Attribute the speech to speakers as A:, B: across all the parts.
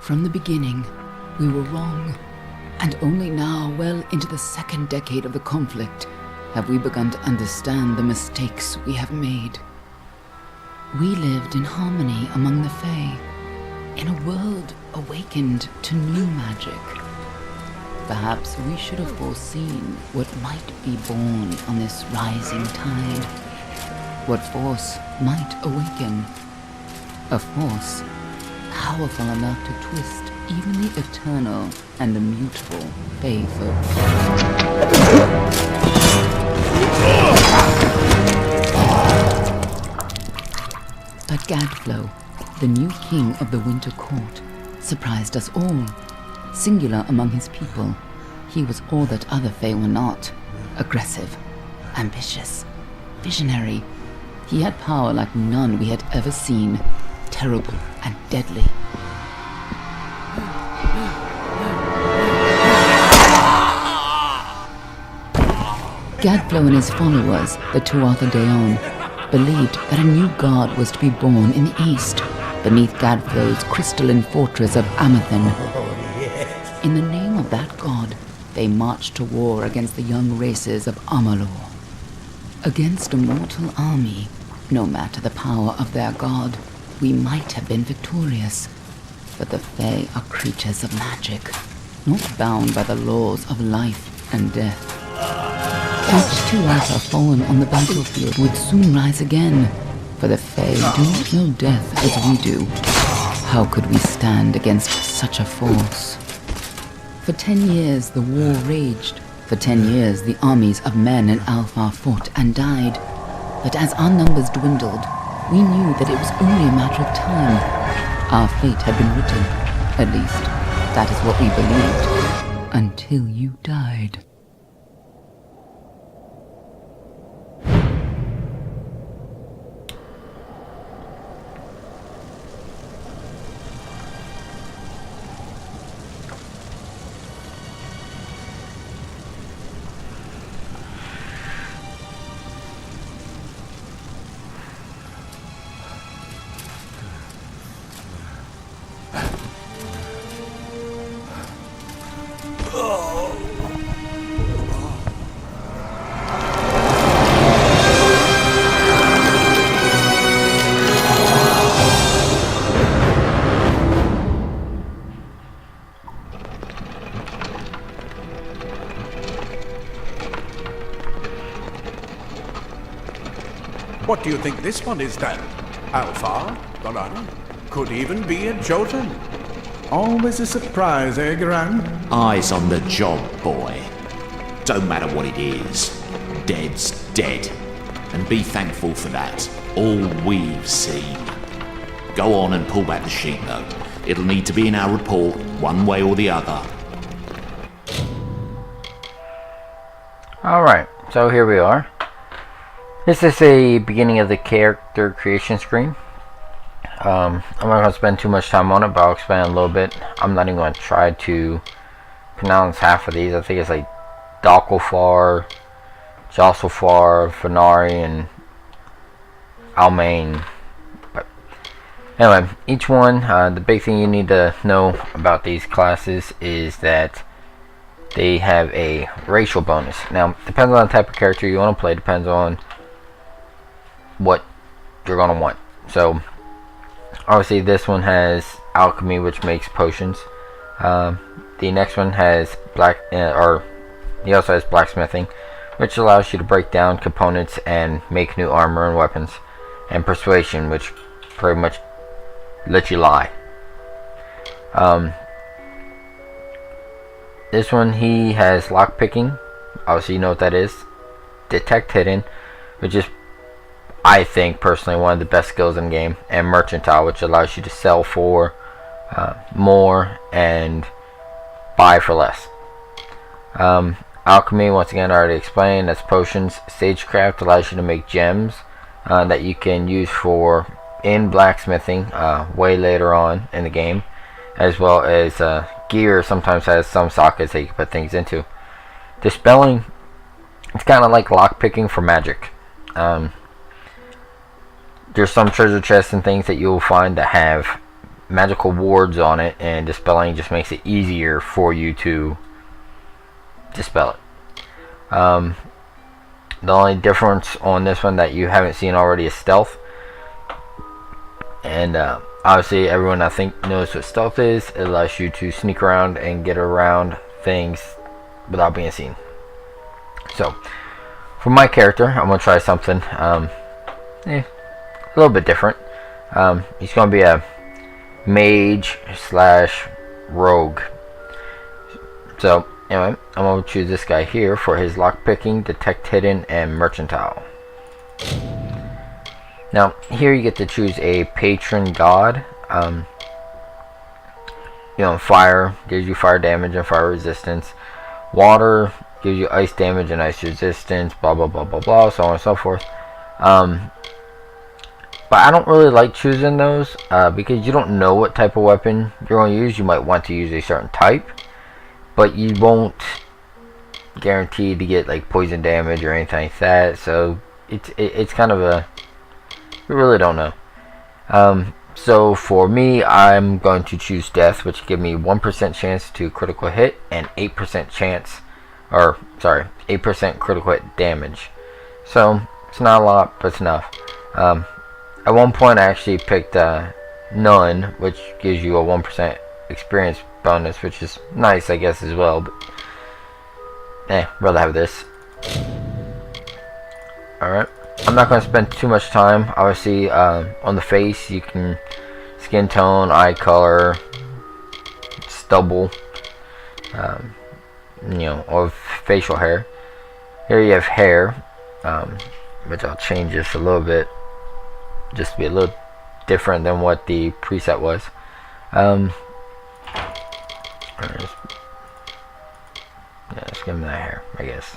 A: From the beginning, we were wrong. And only now, well into the second decade of the conflict, have we begun to understand the mistakes we have made. We lived in harmony among the Fae, in a world awakened to new magic. Perhaps we should have foreseen what might be born on this rising tide. What force might awaken. A force powerful enough to twist even the eternal and immutable Fae folk. But Gadflow, the new king of the Winter Court, surprised us all. Singular among his people, he was all that other Fae were not. Aggressive, ambitious, visionary. He had power like none we had ever seen, terrible and deadly. Gadflow and his followers, the Tuatha Deon, believed that a new god was to be born in the east, beneath Gadflow's crystalline fortress of Amathen. In the name of that god, they marched to war against the young races of Amalur. Against a mortal army, no matter the power of their god, we might have been victorious. But the Fae are creatures of magic, not bound by the laws of life and death. Each Tuatha fallen on the battlefield would soon rise again, for the Fae do not know death as we do. How could we stand against such a force? For 10 years the war raged. For 10 years the armies of Men and Alpha fought and died. But as our numbers dwindled, we knew that it was only a matter of time. Our fate had been written. At least, that is what we believed. Until you died.
B: What do you think this one is then? Alpha? Garan? Could even be a Jotun. Always a surprise, eh, Garan?
C: Eyes on the job, boy. Don't matter what it is. Dead's dead. And be thankful for that. All we've seen. Go on and pull back the sheet, though. It'll need to be in our report, one way or the other.
D: Alright, so here we are. This is the beginning of the character creation screen. I'm not going to spend too much time on it, but I'll expand a little bit. I'm not even going to try to pronounce half of these. I think it's like Dokelfar, Josselfar, Fenari, and Almain. But anyway, each one, the big thing you need to know about these classes is that they have a racial bonus. Now, depends on the type of character you want to play, depends on what you're going to want. So obviously this one has alchemy, which makes potions. The next one has he also has blacksmithing, which allows you to break down components and make new armor and weapons. And persuasion, which pretty much lets you lie. This one, he has lockpicking. Obviously you know what that is. Detect hidden, which is, I think personally, one of the best skills in the game. And mercantile, which allows you to sell for more and buy for less. Alchemy, once again, I already explained. That's potions. Sagecraft allows you to make gems that you can use for in blacksmithing way later on in the game, as well as gear. Sometimes has some sockets that you can put things into. Dispelling, it's kind of like lockpicking for magic. There's some treasure chests and things that you'll find that have magical wards on it, and dispelling just makes it easier for you to dispel it. The only difference on this one that you haven't seen already is stealth. And obviously everyone I think knows what stealth is. It allows you to sneak around and get around things without being seen. So for my character, I'm going to try something a little bit different. He's going to be a mage slash rogue. So anyway, I'm going to choose this guy here for his lockpicking, detect hidden, and mercantile. Now here you get to choose a patron god. Fire gives you fire damage and fire resistance. Water gives you ice damage and ice resistance, blah blah blah blah blah, so on and so forth. But I don't really like choosing those because you don't know what type of weapon you're going to use. You might want to use a certain type, but you won't guarantee to get like poison damage or anything like that. So it's kind of a, you really don't know. So for me, I'm going to choose death, which give me 1% chance to critical hit and 8% chance, or sorry, 8% critical hit damage. So it's not a lot, but it's enough. At one point I actually picked none, which gives you a 1% experience bonus, which is nice I guess as well, but rather have this. Alright, I'm not going to spend too much time. Obviously on the face you can skin tone, eye color, stubble, or facial hair. Here you have hair, which I'll change this a little bit just to be a little different than what the preset was. Let's give him that hair, I guess.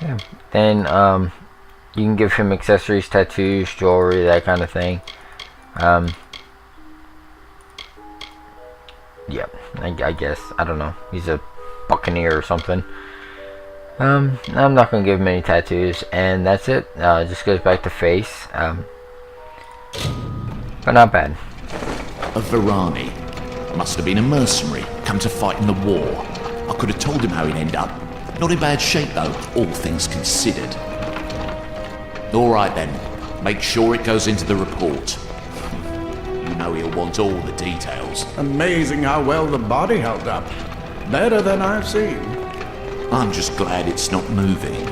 D: Yeah. Then you can give him accessories, tattoos, jewelry, that kind of thing. Yeah, I guess, I don't know, he's a buccaneer or something. I'm not gonna give him any tattoos, and that's it. It just goes back to face, but not bad.
C: A Varani. Must have been a mercenary, come to fight in the war. I could have told him how he'd end up. Not in bad shape though, all things considered. Alright then, make sure it goes into the report. You know he'll want all the details.
B: Amazing how well the body held up. Better than I've seen.
C: I'm just glad it's not moving.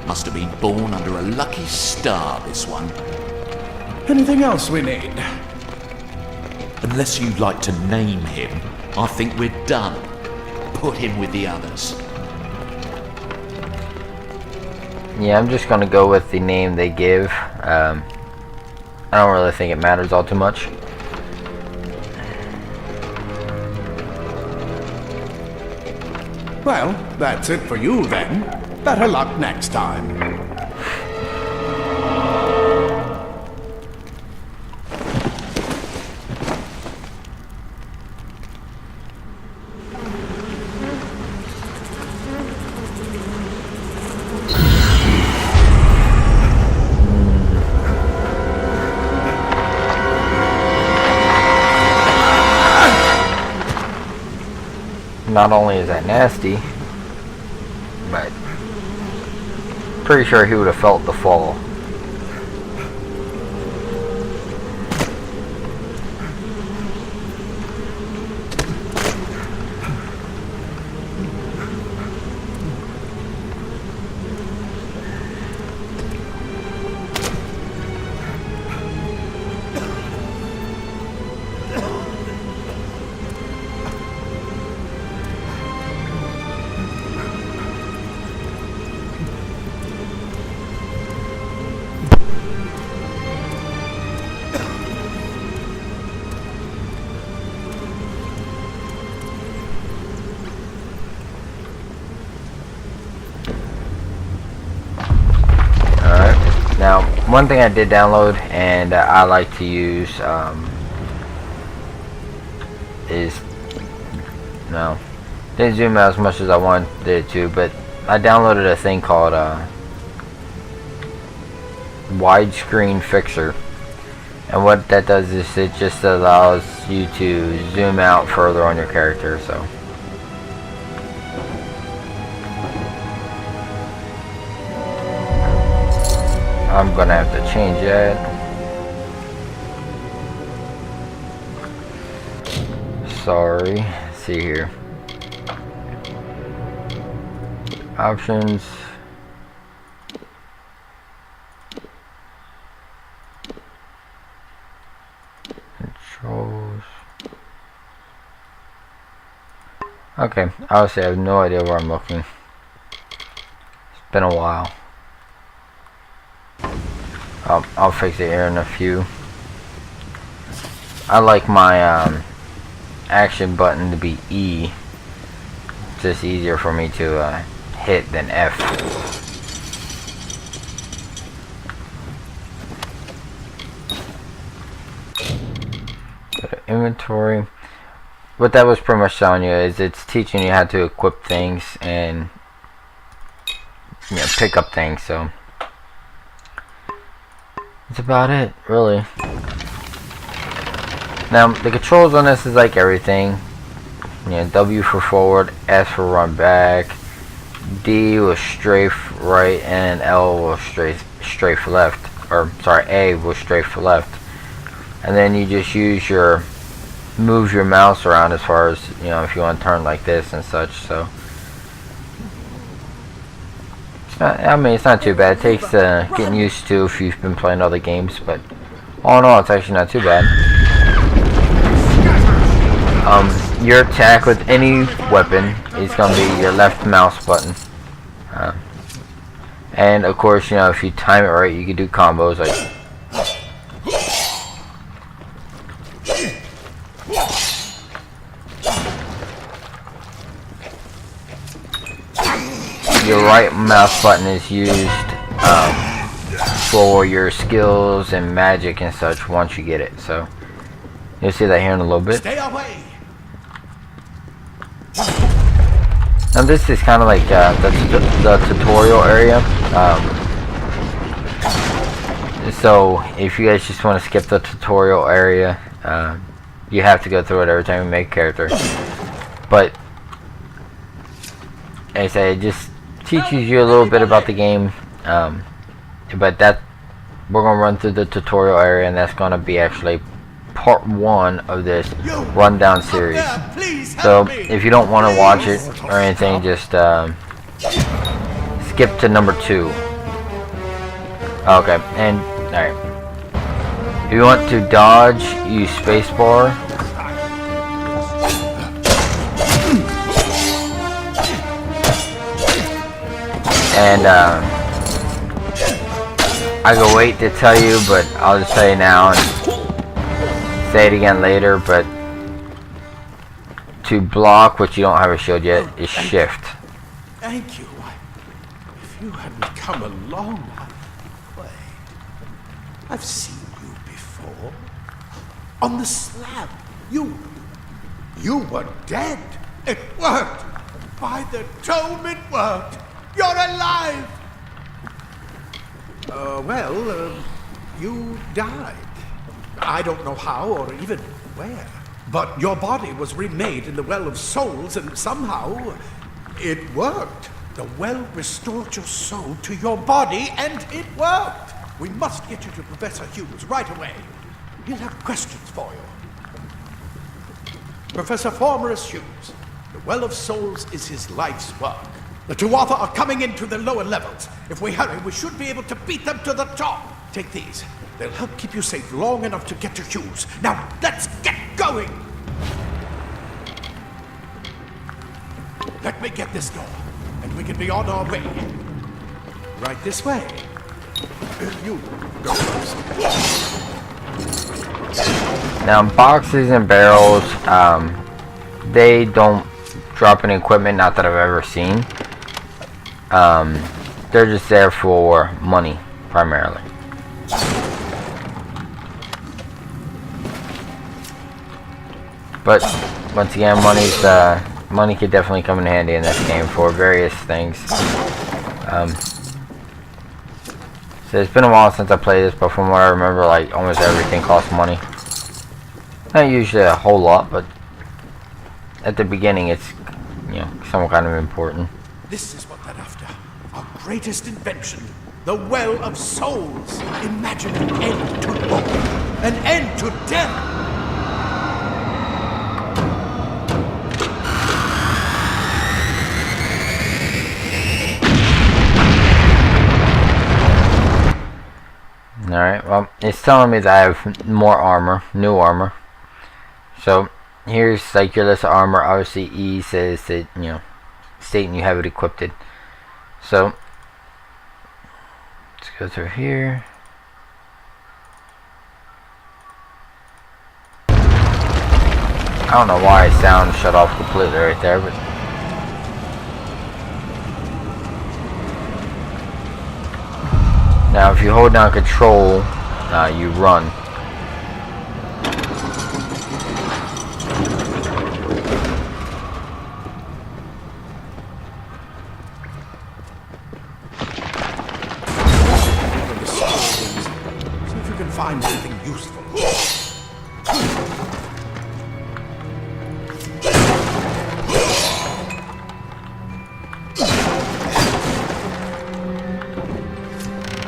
C: Must have been born under a lucky star, this one.
B: Anything else we need?
C: Unless you'd like to name him, I think we're done. Put him with the others.
D: Yeah, I'm just gonna go with the name they give. I don't really think it matters all too much.
B: Well, that's it for you then. Better luck next time.
D: Not only is that nasty, but pretty sure he would have felt the fall. one thing I did download and I like to use is, no, didn't zoom out as much as I wanted it to, but I downloaded a thing called widescreen fixer, and what that does is it just allows you to zoom out further on your character. So I'm gonna have to change that. Sorry. Let's see here. Options. Controls. Okay, obviously I have no idea where I'm looking. It's been a while. I'll fix it here in a few. I like my action button to be E. It's just easier for me to hit than F. Go to inventory. What that was pretty much telling you is it's teaching you how to equip things and, you know, pick up things. So that's about it, really. Now the controls on this is like everything. You know, W for forward, S for run back, D was strafe right, and L was strafe left. Or sorry, A was strafe left. And then you just use your move your mouse around as far as, you know, if you want to turn like this and such. So it's not, I mean, it's not too bad. It takes getting used to if you've been playing other games, but all in all, it's actually not too bad. Your attack with any weapon is going to be your left mouse button. And of course, you know, if you time it right, you can do combos like your right mouse button is used for your skills and magic and such once you get it. So you'll see that here in a little bit.
B: Stay away.
D: Now this is kind of like the tutorial area. So if you guys just want to skip the tutorial area, you have to go through it every time you make a character. But like I say, it just teaches you a little bit about the game. But that we're gonna run through the tutorial area, and that's gonna be actually part 1 of this rundown series. So if you don't want to watch it or anything, just skip to number 2. Okay, and alright, if you want to dodge, use spacebar. And I could wait to tell you, but I'll just tell you now and say it again later. But to block, which you don't have a shield yet, is shift.
B: Thank you. If you hadn't come a long way. I've seen you before. On the slab. You were dead. It worked. By the tome, it worked. You're alive. You died. I don't know how or even where. But your body was remade in the Well of Souls, and somehow it worked. The well restored your soul to your body, and it worked. We must get you to Professor Hughes right away. He'll have questions for you. Professor Formorus Hughes, the Well of Souls is his life's work. The Tuatha are coming into the lower levels. If we hurry, we should be able to beat them to the top. Take these. They'll help keep you safe long enough to get to Hughes. Now, let's get going! Let me get this door, and we can be on our way. Right this way. You go first.
D: Now, boxes and barrels, they don't drop any equipment, not that I've ever seen. They're just there for money, primarily. But once again, money could definitely come in handy in this game for various things. So it's been a while since I played this, but from what I remember, like almost everything costs money. Not usually a whole lot, but at the beginning it's, you know, somewhat kind of important.
B: This is what they're after. Our greatest invention. The Well of Souls. Imagine an end to war. An end to death.
D: Alright, well, it's telling me that I have more armor, new armor. So, here's like your list of armor. Obviously, E says that, you know, stating you have it equipped. So, let's go through here. I don't know why sound shut off completely right there, but now if you hold down control, you run.
B: See if you can find anything useful.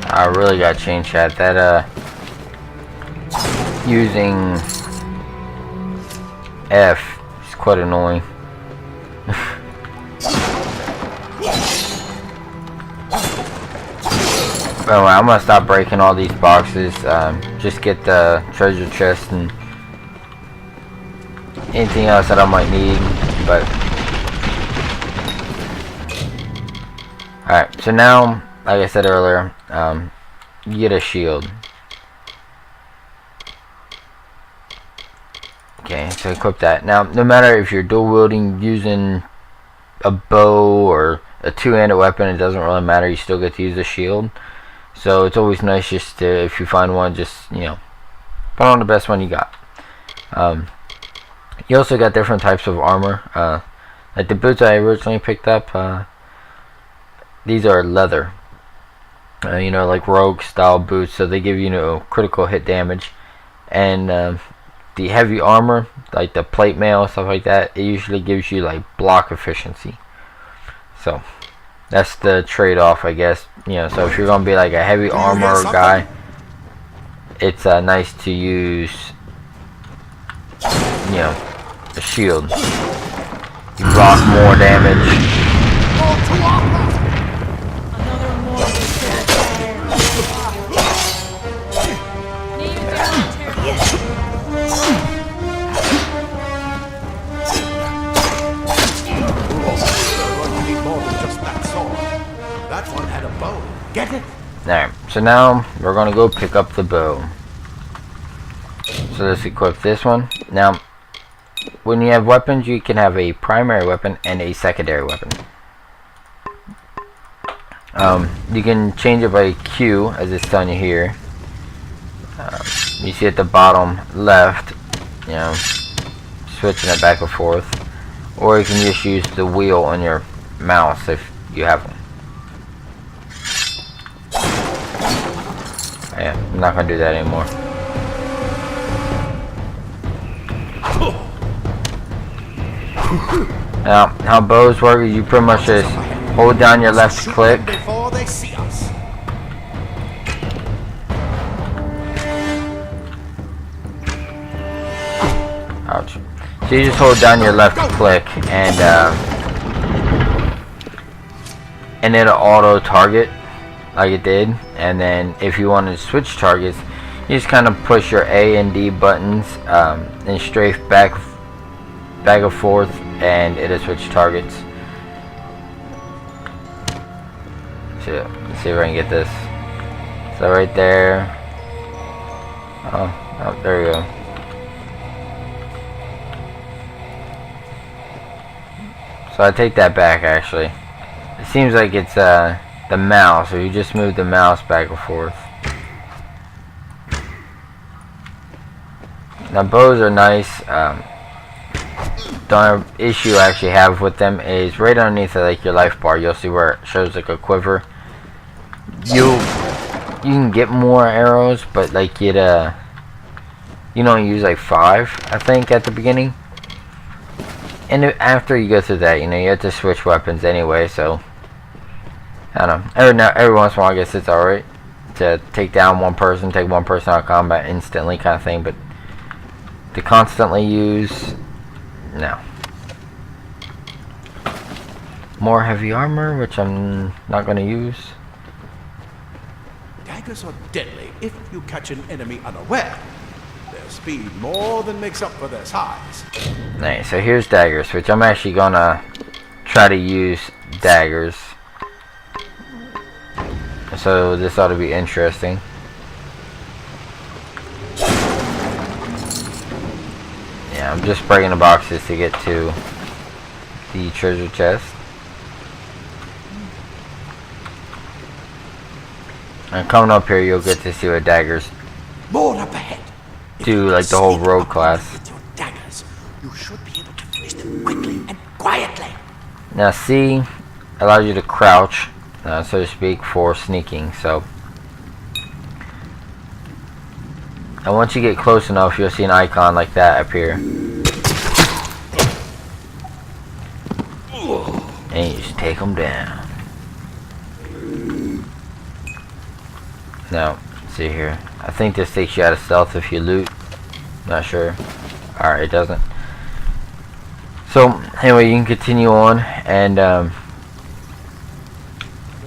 D: I really gotta change that. That using F is quite annoying. Anyway, I'm gonna stop breaking all these boxes. Just get the treasure chest and anything else that I might need. But alright, so now, like I said earlier, you get a shield. Okay, so equip that. Now, no matter if you're dual wielding using a bow or a two-handed weapon, it doesn't really matter. You still get to use a shield. So it's always nice just to, if you find one, just, you know, put on the best one you got. You also got different types of armor. Like the boots I originally picked up, these are leather. You know, like rogue style boots, so they give you, you know, critical hit damage. And the heavy armor, like the plate mail, stuff like that, it usually gives you like block efficiency. So that's the trade-off, I guess. You know, so if you're gonna be like a heavy armor guy, it's nice to use, you know, a shield. You block more damage.
B: That one had a bow. Get it?
D: Alright, so now we're gonna go pick up the bow. So let's equip this one. Now, when you have weapons, you can have a primary weapon and a secondary weapon. You can change it by Q, as it's telling you here. You see at the bottom left, you know, switching it back and forth. Or you can just use the wheel on your mouse if you have one. Yeah, I'm not gonna do that anymore. Now, how bows work is you pretty much just hold down your left click.
B: Before they see us.
D: Ouch. So you just hold down your left click and it'll auto target like it did. And then if you want to switch targets, you just kind of push your A and D buttons and strafe back and forth, and it'll switch targets. So let's see if I can get this. So right there. Oh, there you go. So I take that back, actually. It seems like it's the mouse, so you just move the mouse back and forth. Now bows are nice the only issue I actually have with them is right underneath like your life bar. You'll see where it shows like a quiver. You can get more arrows, but like you don't use like 5, I think, at the beginning. And after you go through that, you have to switch weapons anyway. So I don't know. Every once in a while, I guess it's alright to take down one person, take one person out of combat instantly, kind of thing. But to constantly use, no. More heavy armor, which I'm not going to use.
B: Daggers are deadly if you catch an enemy unaware. Their speed more than makes up for their size.
D: Nice, so here's daggers, which I'm actually going to try to use daggers. So this ought to be interesting. Yeah, I'm just breaking the boxes to get to the treasure chest. And coming up here, you'll get to see what daggers
B: More up ahead.
D: do, like the whole rogue class.
B: With your daggers, you should be able to finish them quickly and quietly.
D: Now C allows you to crouch, so to speak, for sneaking. So, and once you get close enough, you'll see an icon like that appear, and you just take them down. Now, let's see here. I think this takes you out of stealth if you loot. Not sure. Alright, it doesn't. So, anyway, you can continue on, and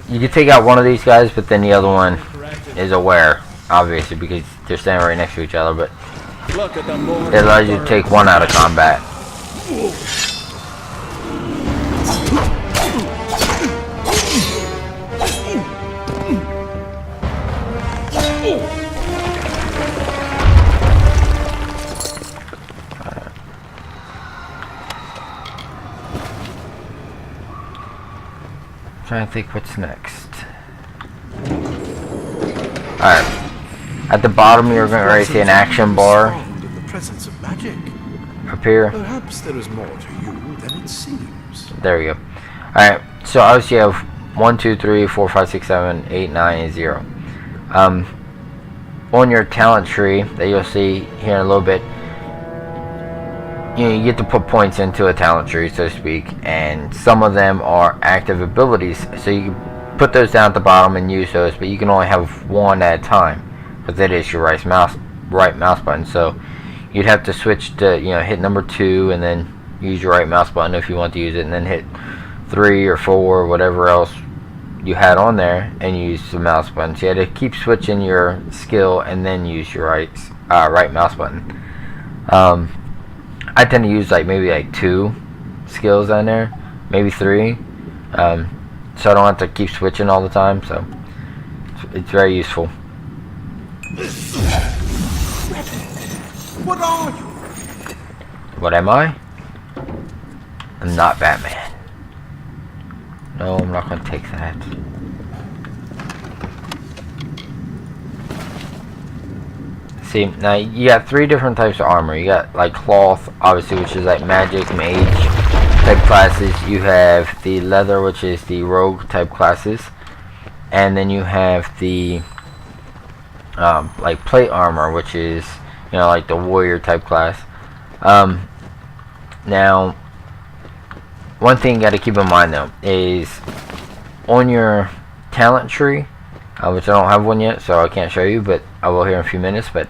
D: you can take out one of these guys, but then the other one is aware, obviously, because they're standing right next to each other, but it allows you to take one out of combat. Trying to think what's next. Alright. At the bottom you're going to see an action bar
B: In the presence of magic.
D: appear.
B: Perhaps there is more to you than it seems.
D: There we go. Alright, so obviously you have 1, 2, 3, 4, 5, 6, 7, 8, 9, and 0. On your talent tree that you'll see here in a little bit, you get to put points into a talent tree, so to speak, and some of them are active abilities, so you can put those down at the bottom and use those, but you can only have one at a time, because that is your right mouse button. So you'd have to switch to, hit number 2 and then use your right mouse button if you want to use it, and then hit 3 or 4 or whatever else you had on there and use the mouse button. So you had to keep switching your skill and then use your right mouse button. I tend to use maybe 2 skills on there, maybe 3, so I don't have to keep switching all the time. So it's very useful.
B: What are you?
D: What am I? I'm not Batman. No, I'm not gonna take that. See, now you got 3 different types of armor. You got cloth, obviously, which is magic, mage type classes. You have the leather, which is the rogue type classes, and then you have the plate armor, which is the warrior type class. Now, one thing you got to keep in mind though is on your talent tree, which I don't have one yet, so I can't show you, but I will here in a few minutes. But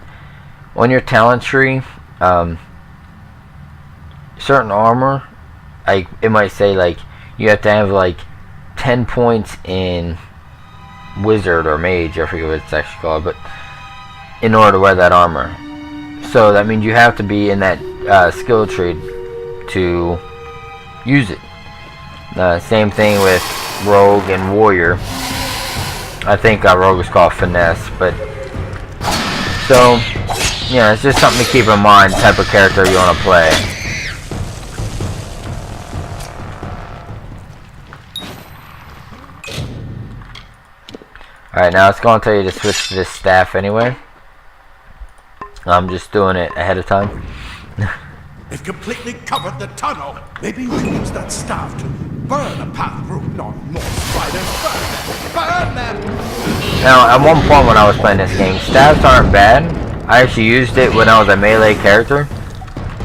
D: on your talent tree, certain armor, it might say you have to have 10 points in wizard or mage, I forget what it's actually called, but in order to wear that armor. So that means you have to be in that skill tree to use it. Same thing with rogue and warrior. I think rogue is called finesse, but so it's just something to keep in mind, type of character you want to play. Alright, now it's going to tell you to switch to this staff anyway. I'm just doing it ahead of time.
B: They've completely covered the tunnel. Maybe you can use that staff to burn a path route on more spiders. Burn them!
D: Now, at one point when I was playing this game, staffs aren't bad. I actually used it when I was a melee character.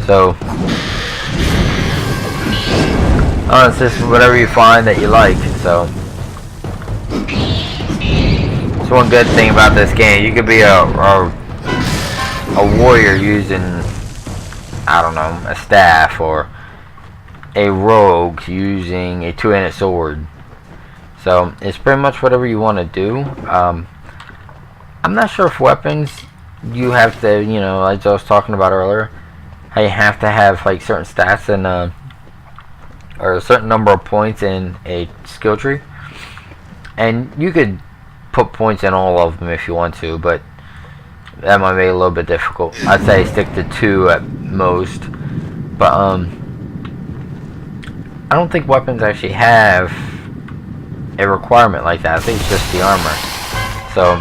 D: So, it's just whatever you find that you like. So, it's one good thing about this game. You could be a warrior using, I don't know, a staff, or a rogue using a two-handed sword. So it's pretty much whatever you want to do. I'm not sure if weapons you have to, you know, as I was talking about earlier, how you have to have like certain stats and or a certain number of points in a skill tree, and you could put points in all of them if you want to, but that might make it a little bit difficult. I'd say stick to 2 at most. But I don't think weapons actually have a requirement like that. I think it's just the armor. So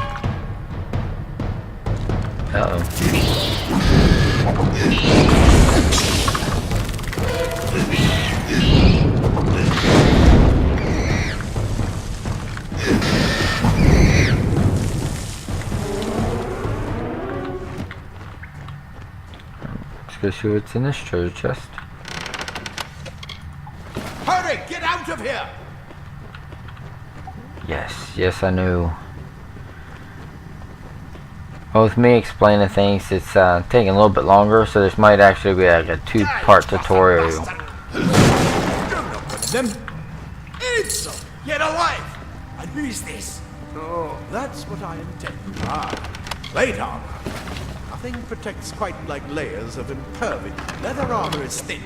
D: let's see what's in this treasure chest.
B: Hurry! Get out of here!
D: Yes, I knew. Well, with me explaining things, it's taking a little bit longer, so this might actually be like a 2-part tutorial.
B: Them insult! Get alive! I miss this. Oh, that's what I intend. Plate armor. Nothing protects quite like layers of impervious. Leather armor is thin.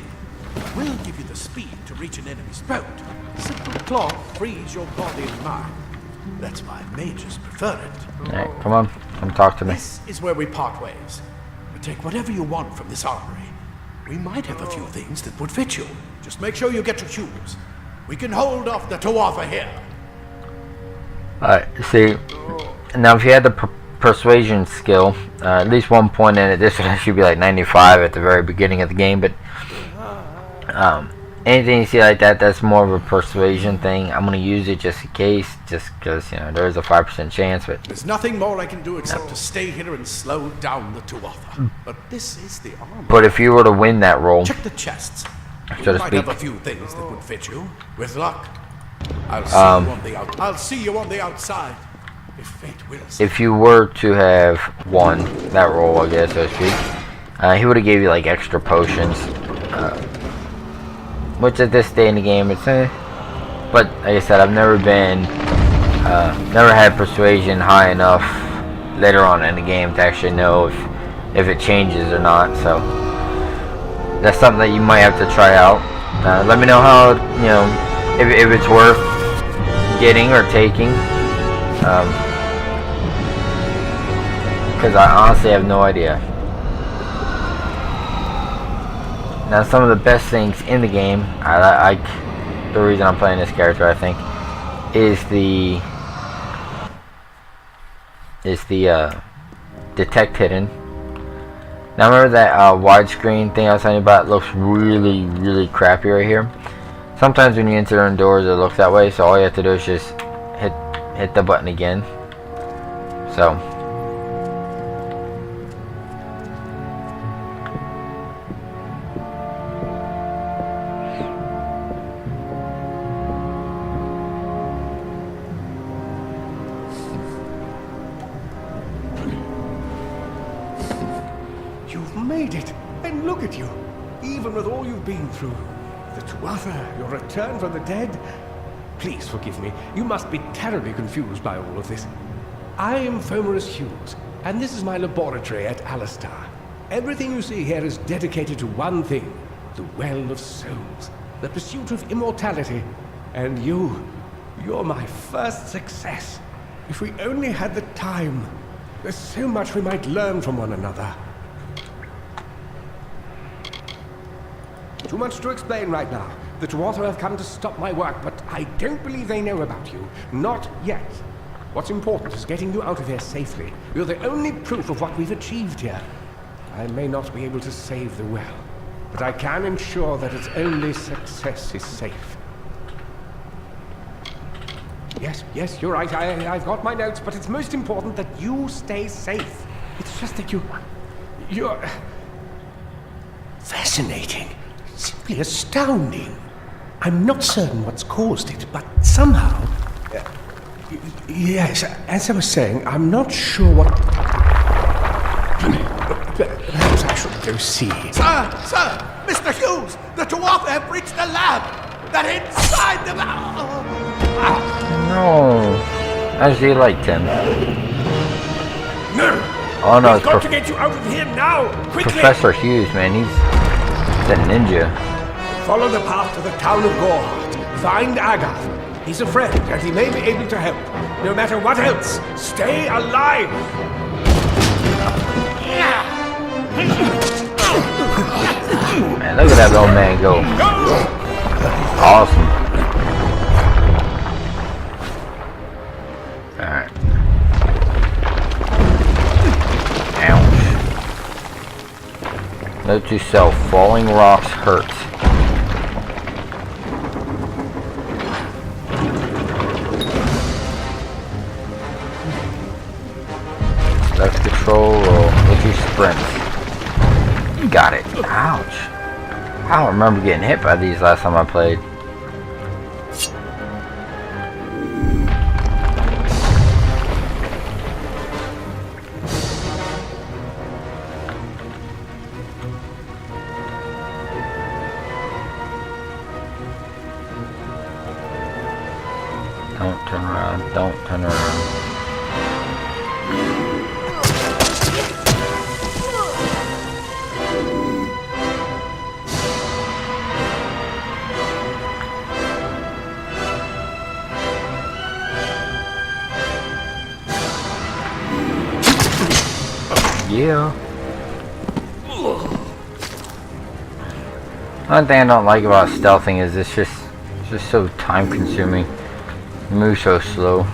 B: Will give you the speed to reach an enemy's boat. Simple cloth frees your body and mind. That's why mages prefer it.
D: Alright, come on. Come talk to me.
B: This is where we part ways. We take whatever you want from this armory. We might have a few things that would fit you. Just make sure you get your shoes. We can hold off the Tuatha here.
D: Alright, see, now if you had the persuasion skill, at least 1 point in it, this would actually be like 95 at the very beginning of the game, but anything you see like that, that's more of a persuasion thing. I'm going to use it just in case, just because, you know, there is a 5% chance, but
B: there's nothing more I can do except to stay here and slow down the Tuatha. But this is the armor.
D: But if you were to win that roll,
B: check the chests.
D: so to
B: might
D: speak,
B: have a few things that would fit you. With luck. I'll see you on the outside. If fate wills.
D: if you were to have won that roll, I guess, so to speak, he would have gave you like extra potions, which at this day in the game, it's but like I said, I've never had persuasion high enough later on in the game to actually know if it changes or not. So that's something that you might have to try out. Let me know how, you know, if it's worth getting or taking, because I honestly have no idea. Now, some of the best things in the game, the reason I'm playing this character, I think, is the detect hidden. Now, remember that widescreen thing I was telling you about? It looks really, really crappy right here. Sometimes when you enter indoors, it looks that way. So all you have to do is just hit the button again. So.
E: Made it, and look at you. Even with all you've been through, the Tuatha, your return from the dead. Please forgive me. You must be terribly confused by all of this. I am Fomerus Hughes, and this is my laboratory at Alistar. Everything you see here is dedicated to one thing: the Well of Souls, the pursuit of immortality. And you're my first success. If we only had the time, there's so much we might learn from one another. Too much to explain right now. The Tuatha have come to stop my work, but I don't believe they know about you. Not yet. What's important is getting you out of here safely. You're the only proof of what we've achieved here. I may not be able to save the well, but I can ensure that its only success is safe. Yes, you're right. I've got my notes, but it's most important that you stay safe. It's just that you're fascinating, simply astounding. I'm not certain what's caused it, but somehow, yes, as I was saying, I'm not sure what. Perhaps I should go see.
B: Sir, Mr. Hughes, the dwarf have breached the lab. They're inside the
D: No. I actually liked him.
E: No!
D: Oh no,
E: We've
D: it's
E: got to get you out of here now! Quickly!
D: Professor Hughes, man. He's a ninja.
E: Follow the path to the town of Gorhart. Find Agath. He's a friend, and he may be able to help. No matter what else, stay alive!
D: Man, look at that old man go. Awesome. Alright. Ouch. Note to self, falling rocks hurt. Left control or let you sprint. You got it. Ouch. I don't remember getting hit by these last time I played. Don't turn around. Don't turn around. Yeah. One thing I don't like about stealthing is it's just so time consuming. You move so slow.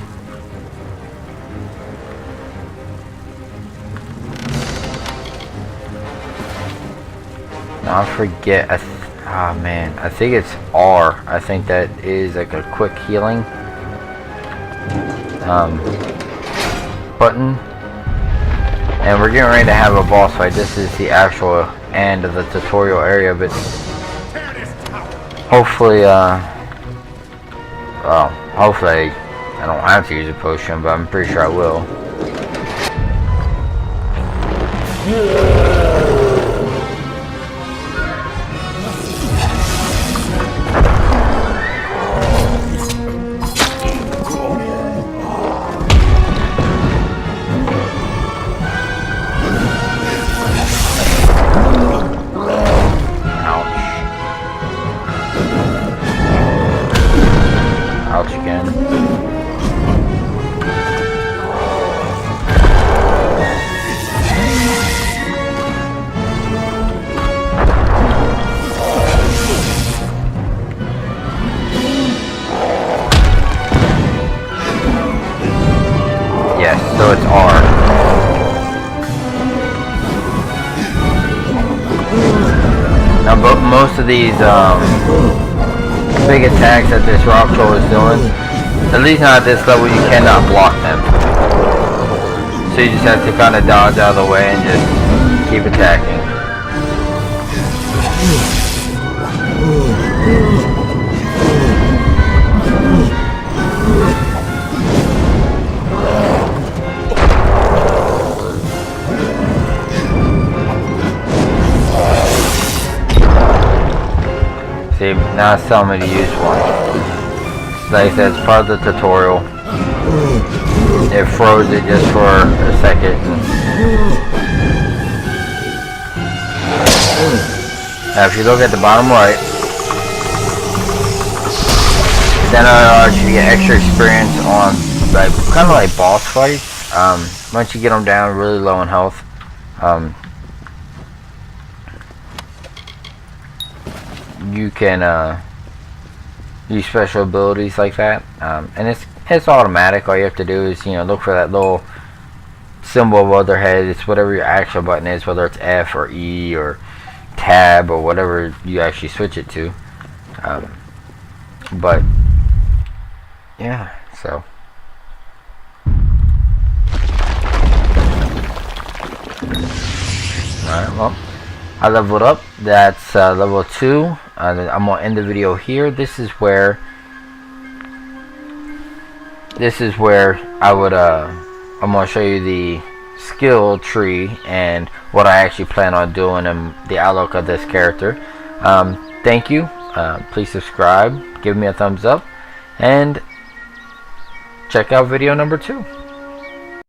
D: Now I forget. Ah man, I think it's R. I think that is like a quick healing button. And we're getting ready to have a boss fight. This is the actual end of the tutorial area, but hopefully, hopefully I don't have to use a potion, but I'm pretty sure I will. So it's R. Now, but most of these big attacks that this rock troll is doing, at least not at this level, you cannot block them. So you just have to kind of dodge out of the way and just keep attacking. See, now it's telling me to use one. Like I said, it's part of the tutorial. It froze it just for a second. Now if you look at the bottom right, then you get extra experience on like kind of like boss fights. Once you get them down really low in health, you can use special abilities like that, and it's automatic. All you have to do is look for that little symbol above their head. It's whatever your actual button is, whether it's F or E or tab or whatever you actually switch it to. But yeah, so alright, well, I leveled up. That's level 2. I'm gonna end the video here. This is where I would I'm gonna show you the skill tree and what I actually plan on doing and the outlook of this character. Thank you. Please subscribe, give me a thumbs up, and check out video number 2.